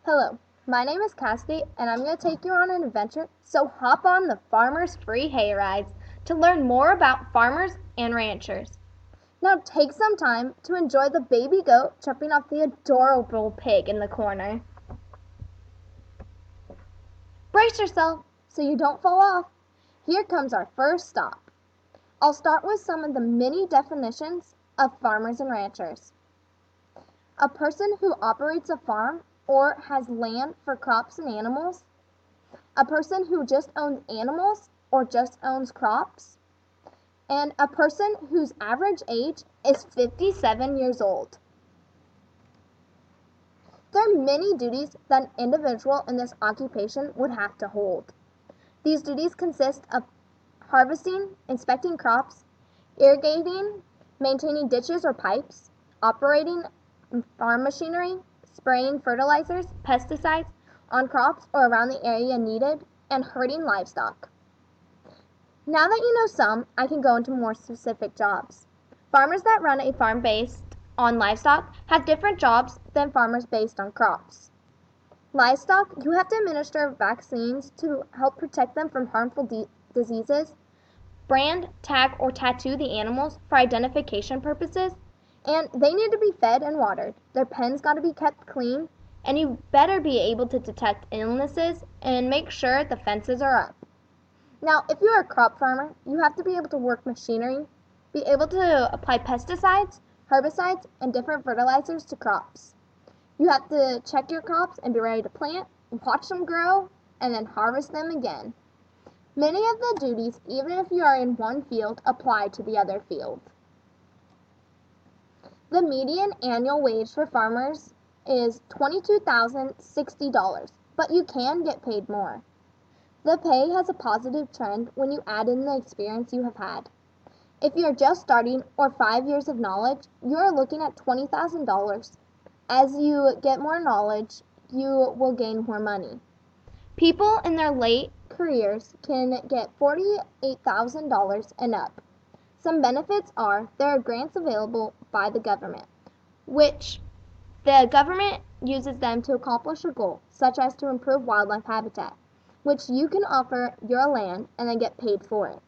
Hello, my name is Cassidy, and I'm going to take you on an adventure, so hop on the Farmers Free Hay Rides to learn more about farmers and ranchers. Now take some time to enjoy the baby goat jumping off the adorable pig in the corner. Brace yourself so you don't fall off. Here comes our first stop. I'll start with some of the many definitions of farmers and ranchers. A person who operates a farm or has land for crops and animals. A person who just owns animals or just owns crops. And a person whose average age is 57 years old. There are many duties that an individual in this occupation would have to hold. These duties consist of harvesting, inspecting crops, irrigating, maintaining ditches or pipes, operating farm machinery, spraying fertilizers, pesticides on crops or around the area needed, and herding livestock. Now that you know some, I can go into more specific jobs. Farmers that run a farm based on livestock have different jobs than farmers based on crops. Livestock, you have to administer vaccines to help protect them from harmful diseases, brand, tag, or tattoo the animals for identification purposes, and they need to be fed and watered. Their pens got to be kept clean, and you better be able to detect illnesses and make sure the fences are up. Now, if you are a crop farmer, you have to be able to work machinery, be able to apply pesticides, herbicides, and different fertilizers to crops. You have to check your crops and be ready to plant, watch them grow, and then harvest them again. Many of the duties, even if you are in one field, apply to the other field. The median annual wage for farmers is $22,060, but you can get paid more. The pay has a positive trend when you add in the experience you have had. If you are just starting or 5 years of knowledge, you are looking at $20,000. As you get more knowledge, you will gain more money. People in their late careers can get $48,000 and up. Some benefits are there are grants available by the government, which the government uses them to accomplish a goal, such as to improve wildlife habitat, which you can offer your land and then get paid for it.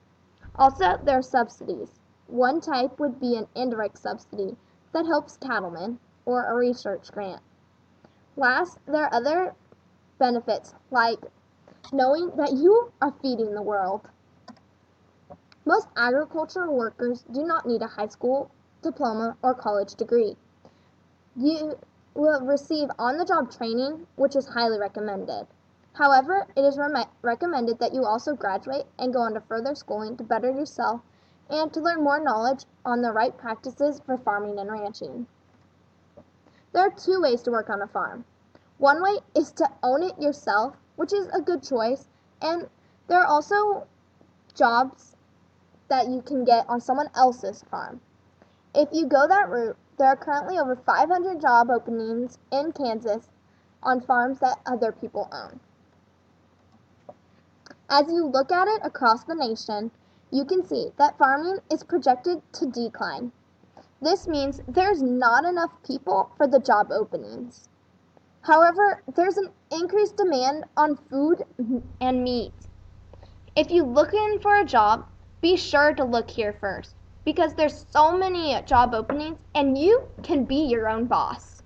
Also, there are subsidies. One type would be an indirect subsidy that helps cattlemen, or a research grant. Last, there are other benefits like knowing that you are feeding the world. Most agricultural workers do not need a high school diploma or college degree. You will receive on-the-job training, which is highly recommended. However, it is recommended that you also graduate and go on to further schooling to better yourself and to learn more knowledge on the right practices for farming and ranching. There are two ways to work on a farm. One way is to own it yourself, which is a good choice, and there are also jobs that you can get on someone else's farm. If you go that route, there are currently over 500 job openings in Kansas on farms that other people own. As you look at it across the nation, you can see that farming is projected to decline. This means there's not enough people for the job openings. However, there's an increased demand on food and meat. If you're looking for a job, be sure to look here first, because there's so many job openings and you can be your own boss.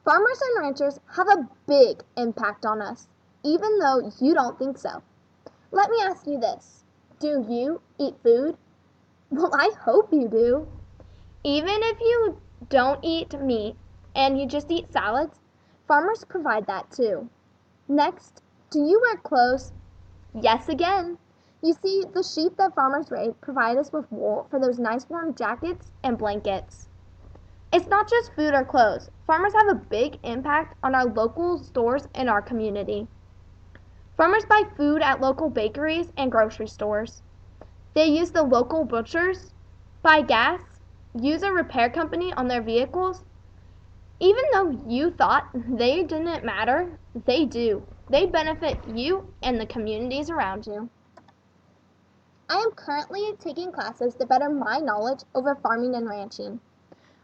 Farmers and ranchers have a big impact on us, even though you don't think so. Let me ask you this. Do you eat food? Well, I hope you do. Even if you don't eat meat and you just eat salads, farmers provide that too. Next, do you wear clothes? Yes, again. You see, the sheep that farmers raise provide us with wool for those nice warm jackets and blankets. It's not just food or clothes. Farmers have a big impact on our local stores in our community. Farmers buy food at local bakeries and grocery stores. They use the local butchers, buy gas, use a repair company on their vehicles. Even though you thought they didn't matter, they do. They benefit you and the communities around you. I am currently taking classes to better my knowledge over farming and ranching.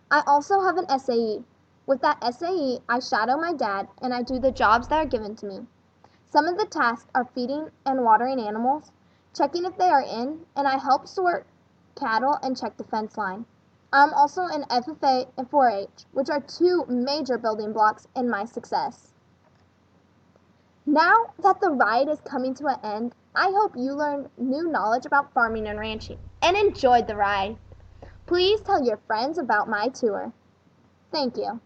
I also have an SAE, With that SAE, I shadow my dad and I do the jobs that are given to me. Some of the tasks are feeding and watering animals, checking if they are in, and I help sort cattle and check the fence line. I'm also an FFA and 4-H, which are two major building blocks in my success. Now that the ride is coming to an end, I hope you learned new knowledge about farming and ranching and enjoyed the ride. Please tell your friends about my tour. Thank you.